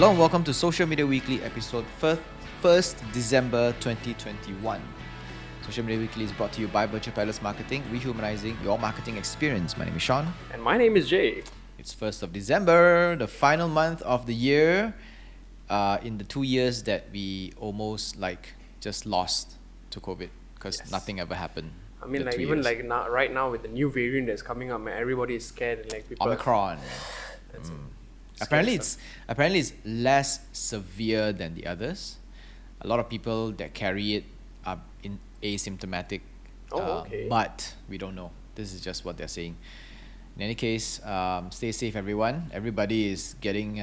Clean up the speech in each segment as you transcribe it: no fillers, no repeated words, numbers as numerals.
Hello and welcome to Social Media Weekly episode 1st December 2021. Social Media Weekly is brought to you by Virtual Palace Marketing, rehumanizing your marketing experience. My name is Sean. And my name is Jay. It's 1st of December, the final month of the year, in the 2 years that we almost just lost to COVID because nothing ever happened. I mean, now, right now with the new variant that's coming up, man, everybody is scared. And, people Omicron. That's Apparently it's less severe than the others. A lot of people that carry it are asymptomatic. Okay. But we don't know. This is just what they're saying. In any case, stay safe, everyone. Everybody is getting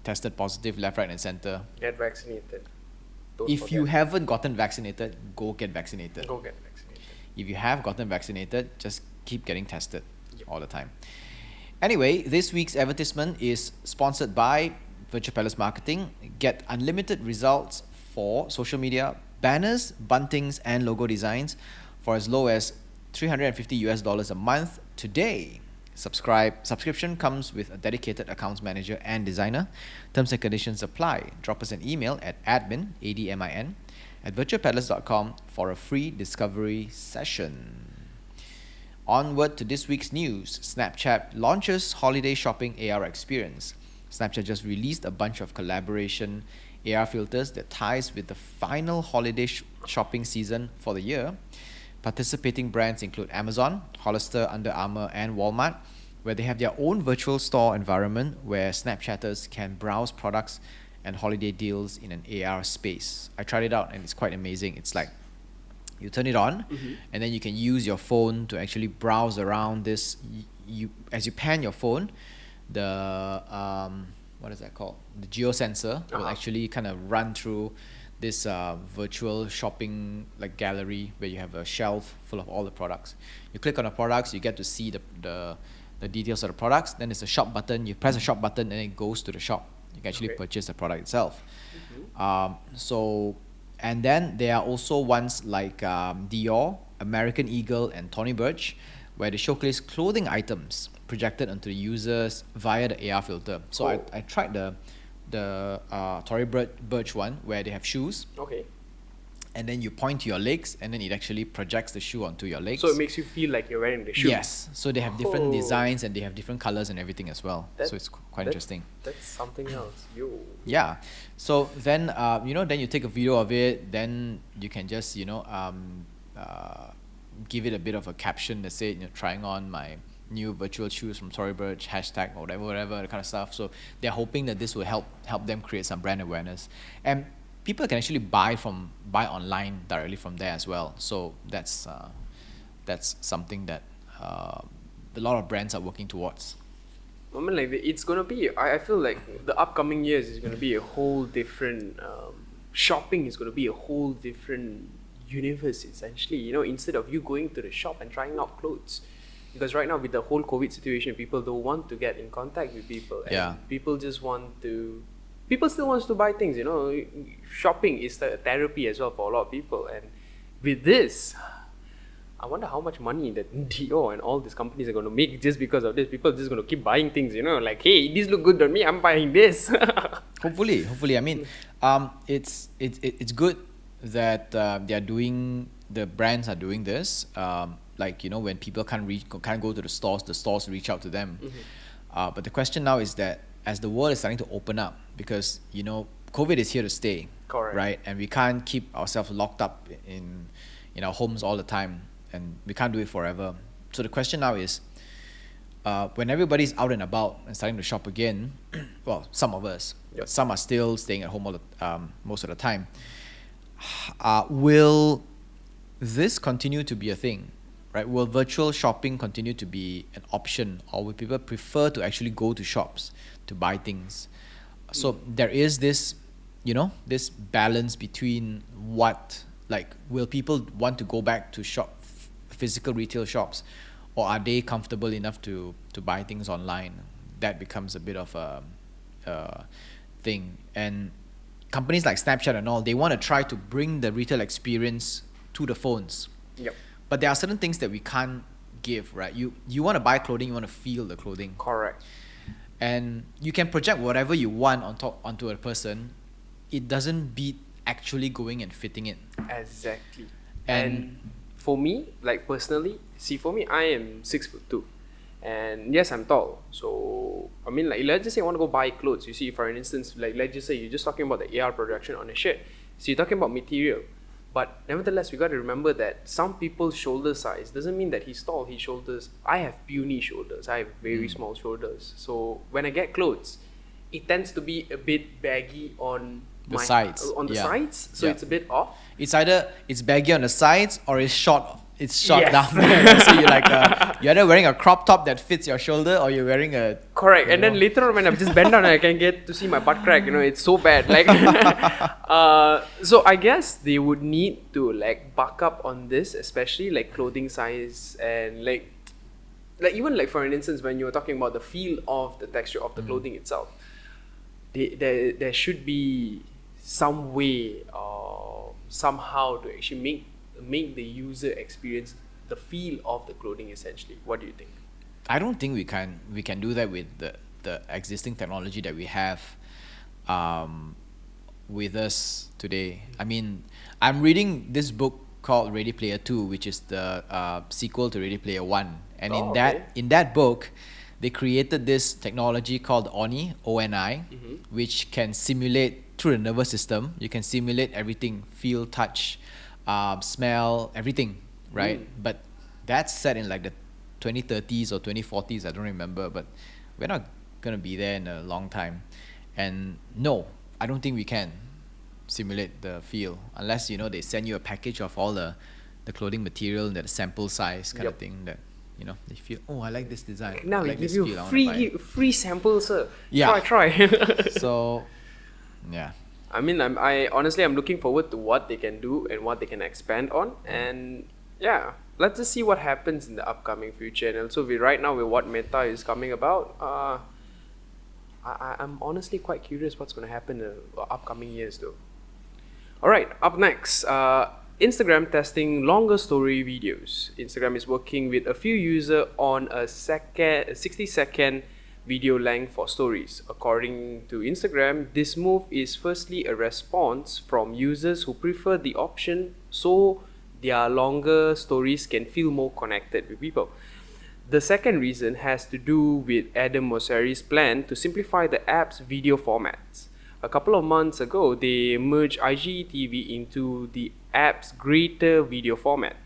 tested positive left, right, and center. Get vaccinated. If you haven't gotten vaccinated, go get vaccinated. Go get vaccinated. If you have gotten vaccinated, just keep getting tested all the time. Anyway, this week's advertisement is sponsored by Virtual Palace Marketing. Get unlimited results for social media, banners, buntings, and logo designs for as low as $350 a month today. Subscription comes with a dedicated accounts manager and designer. Terms and conditions apply. Drop us an email at admin, ADMIN, at virtualpalace.com for a free discovery session. Onward to this week's news. Snapchat launches holiday shopping AR experience. Snapchat just released a bunch of collaboration AR filters that ties with the final holiday shopping season for the year. Participating brands include Amazon, Hollister, Under Armour, and Walmart, where they have their own virtual store environment where Snapchatters can browse products and holiday deals in an AR space. I tried it out and it's quite amazing. It's like you turn it on, and then you can use your phone to actually browse around this. As you pan your phone, the what is that called? The geosensor will actually kind of run through this virtual shopping gallery where you have a shelf full of all the products. You click on the products, you get to see the details of the products. Then there's a shop button. You press the shop button, and it goes to the shop. You can actually purchase the product itself. And then there are also ones like Dior, American Eagle, and Tony Birch, where they showcase clothing items projected onto the users via the AR filter. So I tried the Tory Birch one where they have shoes. Okay. And then you point to your legs, and then it actually projects the shoe onto your legs. So it makes you feel like you're wearing the shoe. Yes. So they have different designs and they have different colors and everything as well. So it's quite interesting. That's something else. Yeah. So then then you take a video of it. Then you can just give it a bit of a caption that say trying on my new virtual shoes from Tory Birch, hashtag or whatever that kind of stuff. So they're hoping that this will help them create some brand awareness. And people can actually buy online directly from there as well. So that's something that a lot of brands are working towards. I mean, it's gonna be. I feel like the upcoming years is gonna be a whole different. Shopping is gonna be a whole different universe. Essentially, instead of you going to the shop and trying out clothes, because right now with the whole COVID situation, people don't want to get in contact with people, and people just want to. People still wants to buy things, Shopping is a therapy as well for a lot of people. And with this, I wonder how much money that Dior and all these companies are going to make just because of this. People are just going to keep buying things, like, hey, this look good on me, I'm buying this. Hopefully. I mean, it's good that the brands are doing this. When people can't go to the stores reach out to them. But the question now is that as the world is starting to open up, because COVID is here to stay. Correct. Right? And we can't keep ourselves locked up in our homes all the time, and we can't do it forever. So the question now is, when everybody's out and about and starting to shop again, well, some of us, but some are still staying at home most of the time. Will this continue to be a thing? Right? Will virtual shopping continue to be an option, or will people prefer to actually go to shops to buy things? So there is this, this balance between will people want to go back to physical retail shops, or are they comfortable enough to buy things online? That becomes a bit of a thing. And companies like Snapchat and all, they want to try to bring the retail experience to the phones. Yep. But there are certain things that we can't give, right? You want to buy clothing, you want to feel the clothing. Correct. and you can project whatever you want onto a person. It doesn't beat actually going and fitting it. Exactly. And And for me, like personally, see, for me, I am 6'2", and yes, I'm tall. So I mean, like, let's just say I want to go buy clothes. You see, for an instance, like, let's just say you're just talking about the AR projection on a shirt. So you're talking about material, but nevertheless, we got to remember that some people's shoulder size doesn't mean that he's tall. His shoulders, I have puny shoulders. I have very small shoulders. So when I get clothes, it tends to be a bit baggy on The sides, on the yeah. sides, so Yeah. it's a bit off. it's either it's baggy on the sides or it's short. It's short Yes. down. So you're either wearing a crop top that fits your shoulder, or you're wearing a Correct. you And then know. later on, when I just bend down, I can get to see my butt crack. You know, it's so bad. Like, so I guess they would need to like buck up on this, especially like clothing size and like even like for an instance, when you were talking about the feel of the texture of the clothing itself, there should be some way or somehow to actually make the user experience the feel of the clothing essentially. What do you think? I don't think we can do that with the existing technology that we have with us today. I mean, I'm reading this book called Ready Player 2, which is the sequel to Ready Player 1. And Oh, in okay. that book, they created this technology called ONI, O-N-I, which can simulate through the nervous system. You can simulate everything, feel, touch, smell, everything, right? But that's set in like the 2030s or 2040s, I don't remember, but we're not going to be there in a long time. And no, I don't think we can simulate the feel unless, you know, they send you a package of all the clothing material and the sample size kind of Yep. thing that, you know, they feel, oh, I like this design. Now I we like give this you feel, I wanna buy it. free samples, sir. Yeah. Try. So, yeah. I mean, I honestly, I'm looking forward to what they can do and what they can expand on, and yeah, let's just see what happens in the upcoming future. And also, right now with what Meta is coming about, I'm honestly quite curious what's going to happen in the upcoming years, though. All right, up next, Instagram testing longer story videos. Instagram is working with a few users on a 60-second video length for stories. According to Instagram, this move is firstly a response from users who prefer the option so their longer stories can feel more connected with people. The second reason has to do with Adam Mosseri's plan to simplify the app's video formats. A couple of months ago, they merged IGTV into the app's greater video format.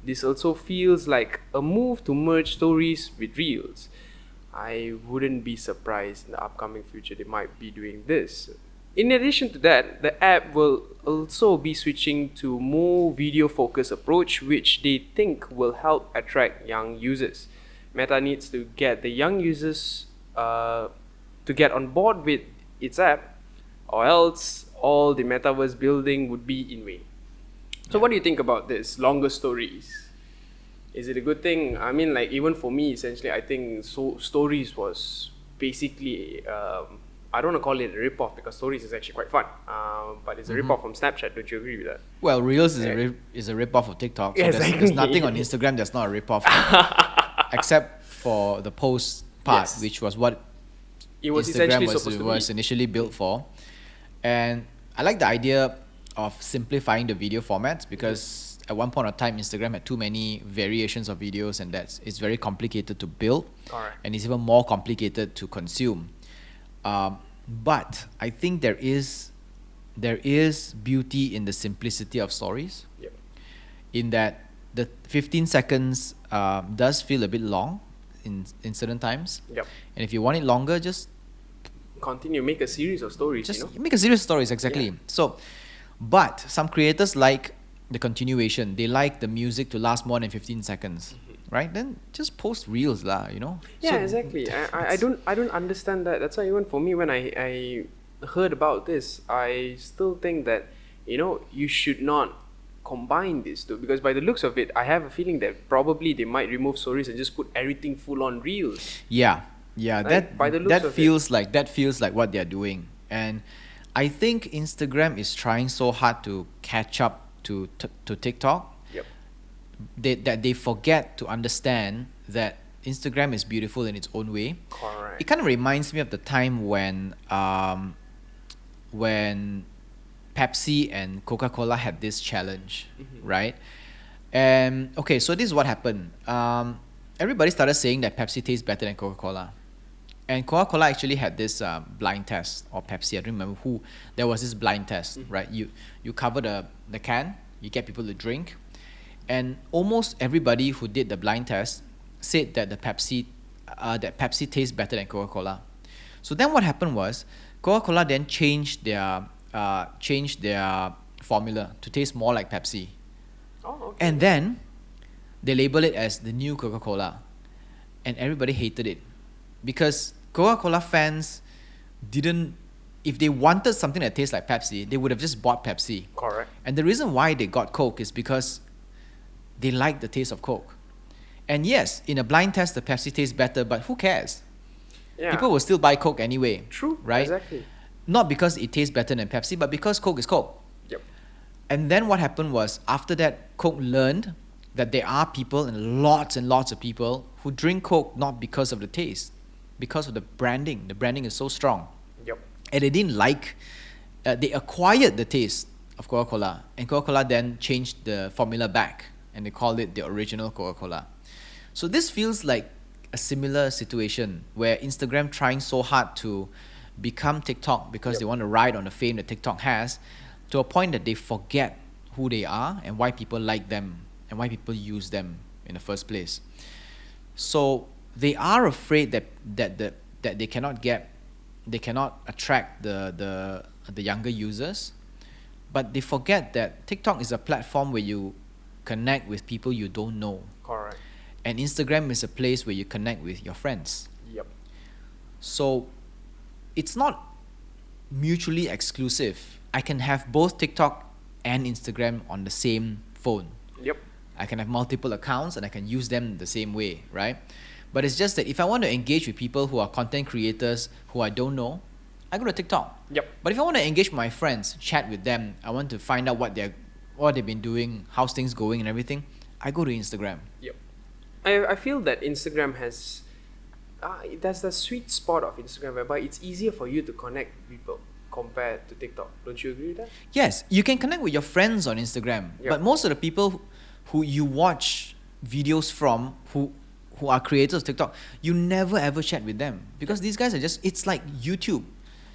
This also feels like a move to merge stories with reels. I wouldn't be surprised in the upcoming future they might be doing this. In addition to that, the app will also be switching to more video focused approach, which they think will help attract young users. Meta needs to get the young users to get on board with its app, or else all the metaverse building would be in vain. So what do you think about this longer stories? Is it a good thing? I mean, like, even for me, essentially, I think stories was basically I don't want to call it a rip-off because stories is actually quite fun, but it's a rip-off from Snapchat. Don't you agree with that? Well, Reels is a rip-off of TikTok. So Exactly. there's nothing on Instagram that's not a rip-off, except for the post part, Yes. which was what It was Instagram essentially supposed to was be. initially built for. And I like the idea of simplifying the video formats because at one point of time, Instagram had too many variations of videos, and it's very complicated to build, Correct. and it's even more complicated to consume. But I think there is beauty in the simplicity of stories, Yep. in that the 15 seconds does feel a bit long in certain times. Yep. And if you want it longer, just Continue, make a series of stories, you know? make a series of stories, exactly. Yeah. So, but some creators like the continuation. They like the music to last more than 15 seconds, right? Then just post reels lah, you know? Yeah, So exactly. I don't understand that. That's why even for me, when I heard about this, I still think that, you know, you should not combine these two, because by the looks of it, I have a feeling that probably they might remove stories and just put everything full on reels. Yeah, Right? By the looks of that feels like what they're doing. And I think Instagram is trying so hard to catch up to TikTok Yep. that they forget to understand that Instagram is beautiful in its own way. Correct. it kind of reminds me of the time when Pepsi and Coca-Cola had this challenge, right? And okay, so this is what happened. Everybody started saying that Pepsi tastes better than Coca-Cola. And Coca-Cola actually had this blind test, or Pepsi, I don't remember who. There was this blind test, right? You cover the can, you get people to drink, and almost everybody who did the blind test said that Pepsi tastes better than Coca-Cola. So then what happened was Coca-Cola then changed their formula to taste more like Pepsi. Oh, okay. And then they label it as the new Coca-Cola. And everybody hated it. Because Coca-Cola fans didn't, if they wanted something that tastes like Pepsi, they would have just bought Pepsi. Correct. And the reason why they got Coke is because they like the taste of Coke. And yes, in a blind test, the Pepsi tastes better, but who cares? Yeah. People will still buy Coke anyway. True. Right? Exactly. Not because it tastes better than Pepsi, but because Coke is Coke. Yep. And then what happened was, after that, Coke learned that there are people, and lots of people, who drink Coke not because of the taste, because of the branding. The branding is so strong. Yep. And they didn't like, they acquired the taste of Coca-Cola. And Coca-Cola then changed the formula back, and they called it the original Coca-Cola. So this feels like a similar situation where Instagram trying so hard to become TikTok because they want to ride on the fame that TikTok has, to a point that they forget who they are and why people like them and why people use them in the first place. So they are afraid that they cannot attract the younger users, but they forget that TikTok is a platform where you connect with people you don't know. Correct. And Instagram is a place where you connect with your friends. Yep. So it's not mutually exclusive. I can have both TikTok and Instagram on the same phone. Yep. I can have multiple accounts and I can use them the same way, right? But it's just that if I want to engage with people who are content creators who I don't know, I go to TikTok. Yep. But if I want to engage with my friends, chat with them, I want to find out what they've been doing, how's things going and everything, I go to Instagram. Yep. I feel that Instagram has that's the sweet spot of Instagram whereby it's easier for you to connect with people compared to TikTok. Don't you agree with that? Yes, you can connect with your friends on Instagram, but most of the people who you watch videos from, who are creators of TikTok, you never ever chat with them, because these guys are just, it's like YouTube.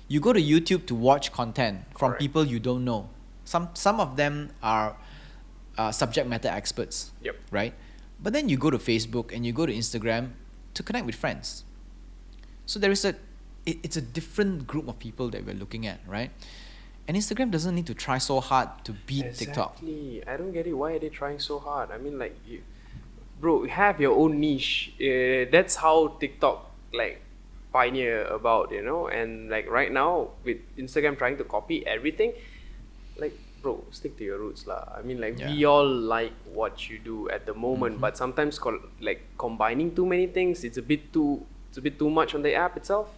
You go to YouTube to watch content from people you don't know. Some of them are subject matter experts, right? But then you go to Facebook and you go to Instagram to connect with friends. So there is it's a different group of people that we're looking at, right? And Instagram doesn't need to try so hard to beat TikTok. Exactly. I don't get it. Why are they trying so hard? I mean, like, bro, you have your own niche. That's how TikTok pioneer about, and like right now with Instagram trying to copy everything, like, bro, stick to your roots lah. I mean, like, we all like what you do at the moment, but sometimes combining too many things, it's a bit too much on the app itself.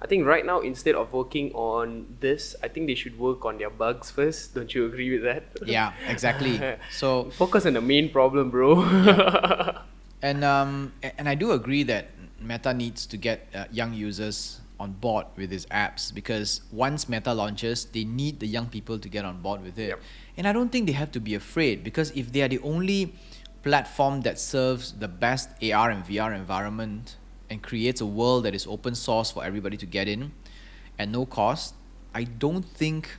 I think right now, instead of working on this, I think they should work on their bugs first. Don't you agree with that? Yeah, exactly. So focus on the main problem, bro. And I do agree that Meta needs to get young users on board with its apps, because once Meta launches, they need the young people to get on board with it. And I don't think they have to be afraid, because if they are the only platform that serves the best AR and VR environment and creates a world that is open source for everybody to get in at no cost, I don't think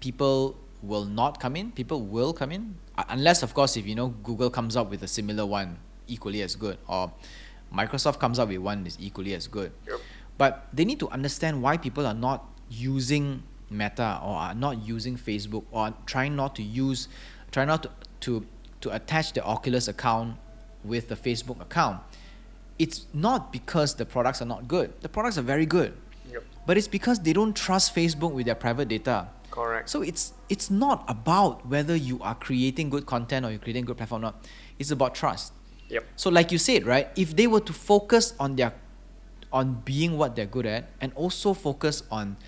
people will not come in. People will come in, unless, of course, if Google comes up with a similar one equally as good, or Microsoft comes up with one that's equally as good. But they need to understand why people are not using Meta or are not using Facebook, or try not to attach the Oculus account with the Facebook account. It's not because the products are not good. The products are very good. But it's because they don't trust Facebook with their private data. Correct. So it's not about whether you are creating good content or you're creating good platform or not. It's about trust. So like you said, right? If they were to focus on being what they're good at, and also focus on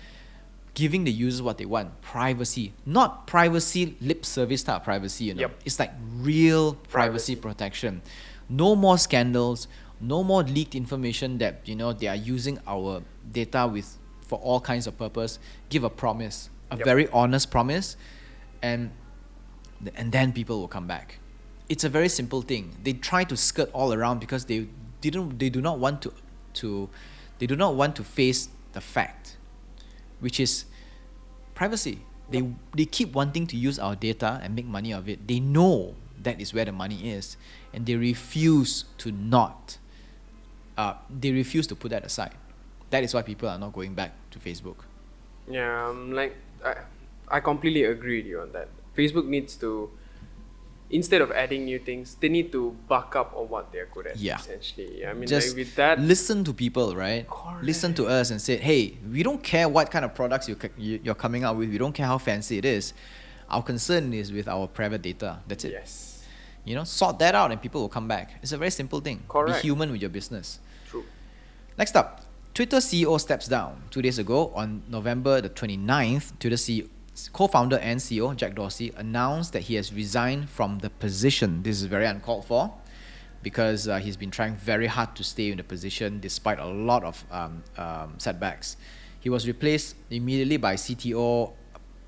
giving the users what they want, privacy, not privacy lip service type of privacy, It's like real privacy protection. No more scandals, No more leaked information that, you know, they are using our data for all kinds of purpose. Give a promise, a very honest promise, and then people will come back. It's a very simple thing. They try to skirt all around because they do not want to face the fact, which is privacy. They keep wanting to use our data and make money of it. They know that is where the money is, and they refuse to put that aside. That is why people are not going back to Facebook. Yeah, I completely agree with you on that. Facebook needs to, instead of adding new things, they need to buck up on what they're good at. Yeah. Essentially, I mean, Just like with that, listen to people, right? Correct. Listen to us and say, hey, we don't care what kind of products you're coming out with. We don't care how fancy it is. Our concern is with our private data. That's it. yes, You know, sort that out and people will come back. It's a very simple thing. Correct. Be human with your business. true. Next up, Twitter CEO steps down. 2 days ago, on November the 29th, Twitter CEO, co-founder and CEO Jack Dorsey announced that he has resigned from the position. This is very uncalled for because he's been trying very hard to stay in the position despite a lot of setbacks. He was replaced immediately by CTO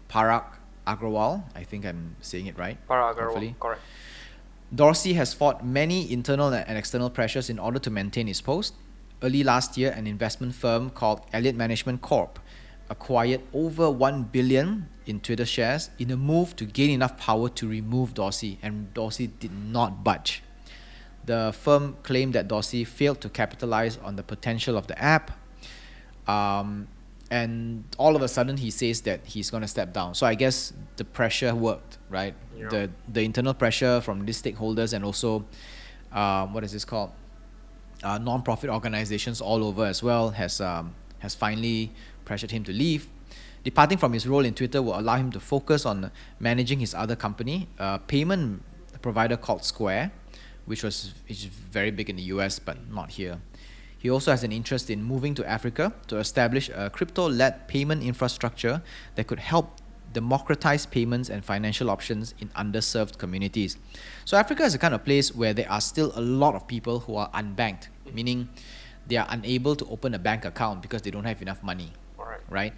Parag Agrawal. I think I'm saying it right. Parag hopefully. Agrawal, correct. Dorsey has fought many internal and external pressures in order to maintain his post. Early last year, an investment firm called Elliott Management Corp acquired over $1 billion in Twitter shares in a move to gain enough power to remove Dorsey, and Dorsey did not budge. The firm claimed that Dorsey failed to capitalize on the potential of the app, and all of a sudden he says that he's going to step down. So I guess the pressure worked, right? Yeah. The internal pressure from these stakeholders and also what is this called? Non-profit organizations all over as well has finally pressured him to leave. Departing from his role in Twitter will allow him to focus on managing his other company, a payment provider called Square, which is very big in the US but not here. He also has an interest in moving to Africa to establish a crypto-led payment infrastructure that could help democratize payments and financial options in underserved communities. So Africa is a kind of place where there are still a lot of people who are unbanked, meaning they are unable to open a bank account because they don't have enough money, right?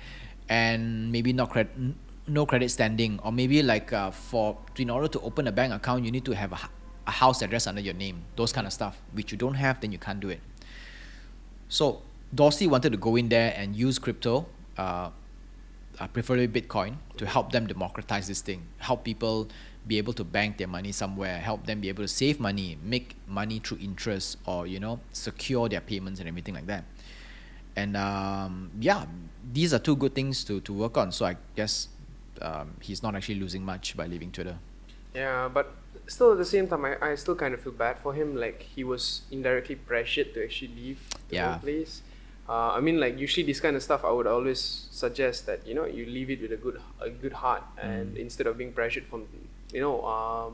And maybe no credit standing, or maybe like in order to open a bank account, you need to have a house address under your name, those kind of stuff, which you don't have, then you can't do it. So Dorsey wanted to go in there and use crypto, preferably Bitcoin, to help them democratize this thing, help people be able to bank their money somewhere, help them be able to save money, make money through interest, or, you know, secure their payments and everything like that. And yeah, these are two good things to work on. So I guess he's not actually losing much by leaving Twitter. Yeah, but still at the same time, I still kind of feel bad for him. Like, he was indirectly pressured to actually leave the whole place. I mean, like, usually this kind of stuff, I would always suggest that, you know, you leave it with a good heart, and instead of being pressured from, you know,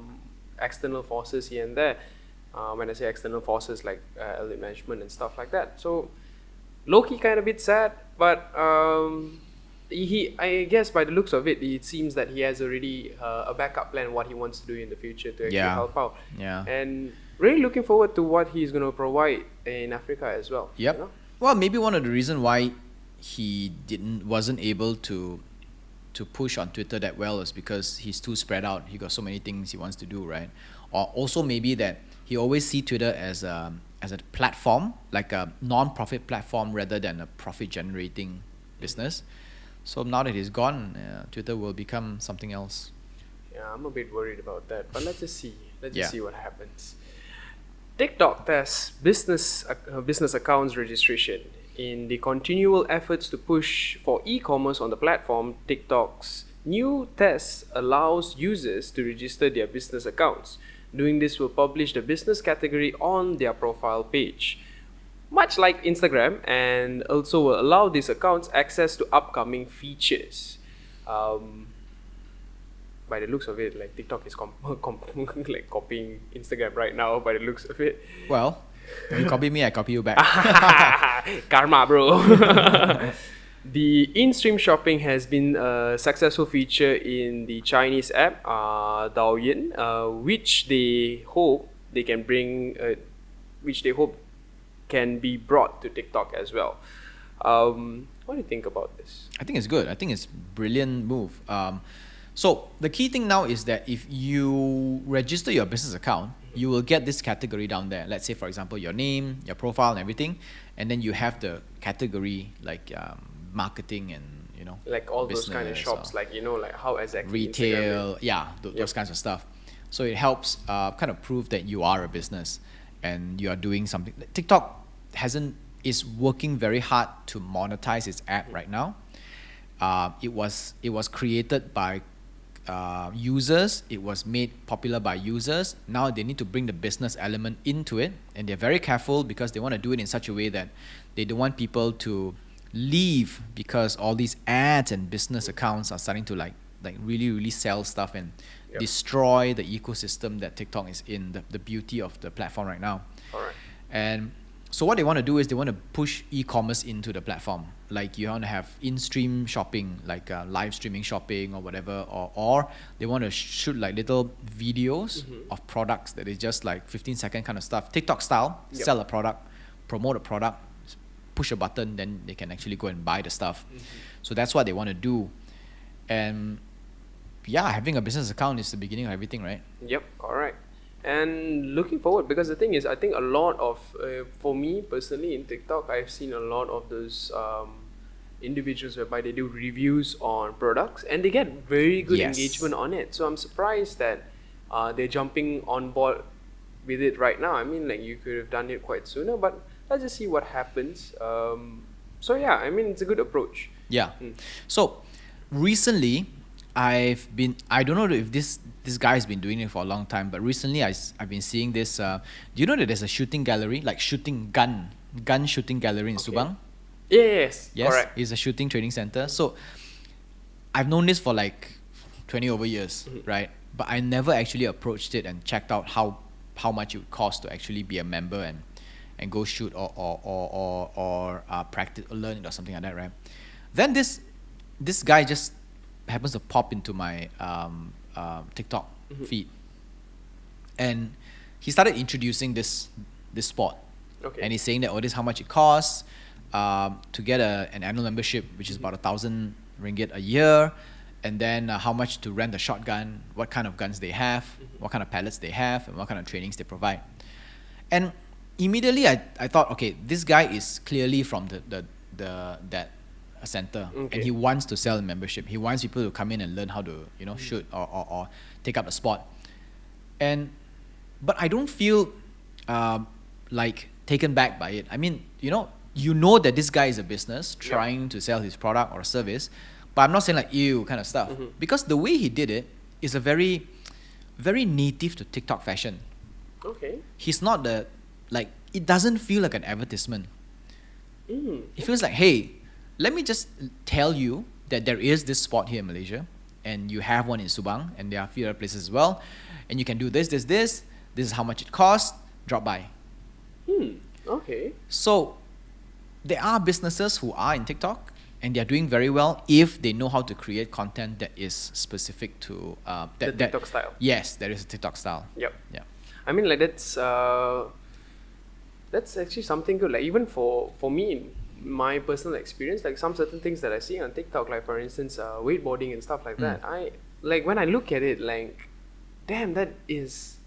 external forces here and there. When I say external forces, like elite management and stuff like that. So low-key kind of a bit sad, but I guess by the looks of it, it seems that he has already a backup plan what he wants to do in the future to actually help out. Yeah. And really looking forward to what he's going to provide in Africa as well. Yep. You know? Well, maybe one of the reasons why he wasn't able to push on Twitter that well is because he's too spread out. He got so many things he wants to do, right? Or also maybe that he always see Twitter as a platform, like a non-profit platform rather than a profit-generating business. So now that he's gone, Twitter will become something else. Yeah, I'm a bit worried about that. But let's just see. Let's just see what happens. TikTok tests business accounts registration. In the continual efforts to push for e-commerce on the platform, TikTok's new test allows users to register their business accounts. Doing this will publish the business category on their profile page, much like Instagram, and also will allow these accounts access to upcoming features. By the looks of it, like, TikTok is like copying Instagram right now. By the looks of it, Well, you copy me, I copy you back. Karma, bro. The in-stream shopping has been a successful feature in the Chinese app Douyin, which they hope they can bring, which they hope can be brought to TikTok as well. What do you think about this? I think it's good. I think it's brilliant move. So the key thing now is that if you register your business account, you will get this category down there. Let's say, for example, your name, your profile, and everything, and then you have the category like marketing and Like all those kind of shops, like like how exactly retail, those kinds of stuff. So it helps kind of prove that you are a business and you are doing something. TikTok is working very hard to monetize its app right now. It was created by users. It was made popular by users. Now they need to bring the business element into it, and they're very careful because they want to do it in such a way that they don't want people to leave because all these ads and business accounts are starting to like really sell stuff and destroy the ecosystem that TikTok is in, the beauty of the platform right now. All right. And so what they want to do is they want to push e-commerce into the platform. Like you want to have in-stream shopping, like live streaming shopping or whatever, or they want to shoot like little videos of products that is just like 15-second kind of stuff, TikTok style. Sell a product, promote a product, push a button, then they can actually go and buy the stuff. So that's what they want to do. And having a business account is the beginning of everything, right? Yep, correct. And looking forward, because the thing is, I think a lot of, for me personally in TikTok, I've seen a lot of those individuals whereby they do reviews on products and they get very good engagement on it. So I'm surprised that they're jumping on board with it right now. I mean, like you could have done it quite sooner, but let's just see what happens. So yeah, I mean, it's a good approach. Yeah. So recently, I don't know if this guy's been doing it for a long time, but recently I've been seeing this. Do you know that there's a shooting gallery, like gun shooting gallery in Subang? Yes, correct. It's a shooting training center. So I've known this for like 20 over years, right? But I never actually approached it and checked out how much it would cost to actually be a member and go shoot or practice or learn it or something like that, right? Then this guy just happens to pop into my TikTok feed, and he started introducing this sport. Okay. And he's saying that this is how much it costs to get an annual membership, which is about 1,000 ringgit a year, and then how much to rent a shotgun, what kind of guns they have, what kind of pellets they have, and what kind of trainings they provide. And immediately I thought, okay, this guy is clearly from that center, and he wants to sell a membership. He wants people to come in and learn how to shoot or take up the sport. But I don't feel like taken back by it. I mean, you know that this guy is a business trying to sell his product or service, but I'm not saying like ew kind of stuff, because the way he did it is a very, very native to TikTok fashion. Okay. He's not it doesn't feel like an advertisement. It feels like, hey, let me just tell you that there is this spot here in Malaysia, and you have one in Subang, and there are a few other places as well, and you can do this is how much it costs, drop by. Okay. So there are businesses who are in TikTok, and they are doing very well if they know how to create content that is specific to the TikTok style. Yes, there is a TikTok style. Yep. Yeah. I mean, like that's actually something good. Like even for me, my personal experience, like some certain things that I see on TikTok, like for instance, wakeboarding and stuff like that. I like when I look at it, like, damn, that is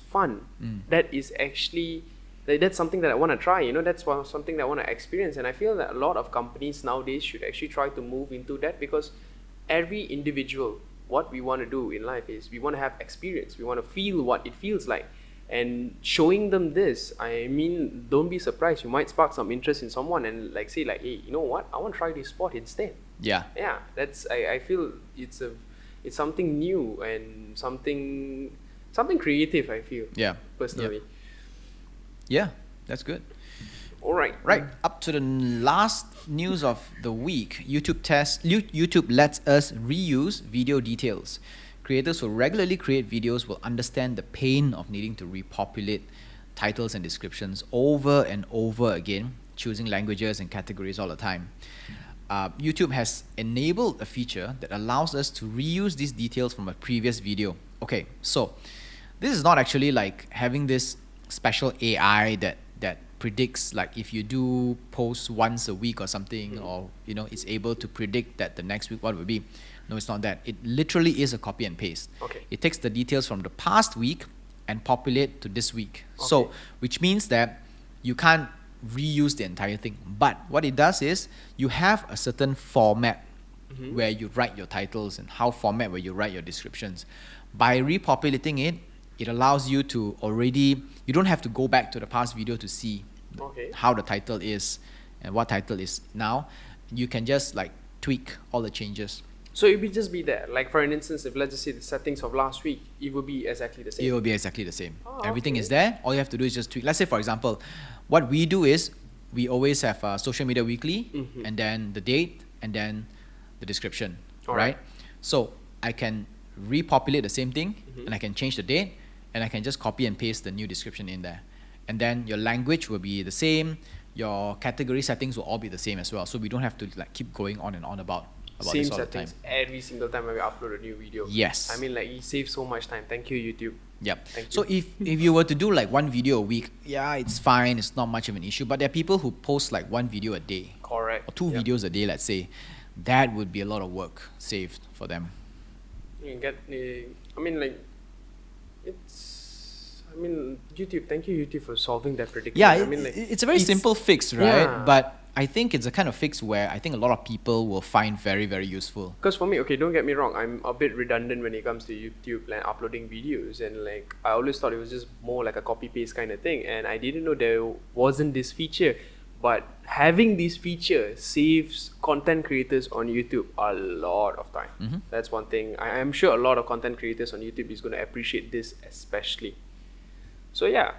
fun. That is actually that's something that I want to try. That's something that I want to experience, and I feel that a lot of companies nowadays should actually try to move into that, because every individual, what we want to do in life is we want to have experience. We want to feel what it feels like. And showing them this, I mean, don't be surprised. You might spark some interest in someone and like say like, hey, you know what? I want to try this sport instead. Yeah. Yeah. I feel it's something new and something creative. I feel. Yeah. Personally. Yeah, that's good. All right. Right. Up to the last news of the week. YouTube lets us reuse video details. Creators who regularly create videos will understand the pain of needing to repopulate titles and descriptions over and over again, choosing languages and categories all the time. YouTube has enabled a feature that allows us to reuse these details from a previous video. Okay, so this is not actually like having this special AI that predicts, like if you do post once a week or something, or it's able to predict that the next week what will be. No, it's not that. It literally is a copy and paste. Okay. It takes the details from the past week and populate to this week. So, which means that you can't reuse the entire thing. But what it does is you have a certain format where you write your titles and how format where you write your descriptions. By repopulating it, it allows you to you don't have to go back to the past video to see how the title is and what title is now. You can just like tweak all the changes. So it will just be there. Like for an instance, if let's just say the settings of last week, it will be exactly the same. It will be exactly the same. Everything okay. is there. All you have to do is just tweak. Let's say, for example, what we do is we always have Social Media Weekly, and then the date, and then the description, right? So I can repopulate the same thing, and I can change the date, and I can just copy and paste the new description in there. And then your language will be the same. Your category settings will all be the same as well. So we don't have to like keep going on and on about same this all settings the time. every single time when we upload a new video. Yes. I mean, like, it saves so much time. Thank you, YouTube. Yep. Thank So if you were to do like one video a week, yeah, it's fine. It's not much of an issue. But there are people who post like one video a day. Correct. Or two videos a day, let's say. That would be a lot of work saved for them. You can get, I mean, like, YouTube, thank you, YouTube, for solving that predicament. Yeah, I mean, like, it's a very simple fix, right? Yeah. But I think it's a kind of fix where I think a lot of people will find very, very useful. Because for me, okay, don't get me wrong, I'm a bit redundant when it comes to YouTube and uploading videos, and like I always thought it was just more like a copy paste kind of thing, and I didn't know there wasn't this feature. But having this feature saves content creators on YouTube a lot of time. That's one thing. I am sure a lot of content creators on YouTube is going to appreciate this especially. So yeah.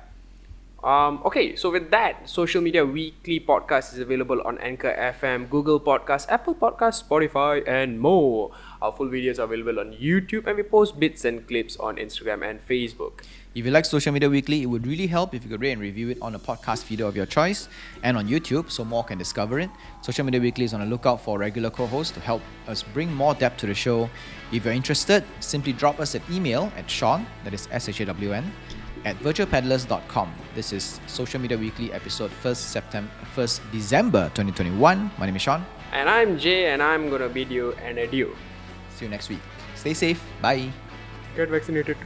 Okay, so with that, Social Media Weekly podcast is available on Anchor FM, Google Podcasts, Apple Podcasts, Spotify, and more. Our full videos are available on YouTube, and we post bits and clips on Instagram and Facebook. If you like Social Media Weekly, it would really help if you could rate and review it on a podcast feeder of your choice and on YouTube so more can discover it. Social Media Weekly is on the lookout for regular co-hosts to help us bring more depth to the show. If you're interested, simply drop us an email at Shawn, that is SHAWN, at virtualpeddlers.com. This is Social Media Weekly episode 1st December 2021. My name is Shawn. And I'm Jay, and I'm gonna bid you an adieu. See you next week. Stay safe. Bye. Get vaccinated.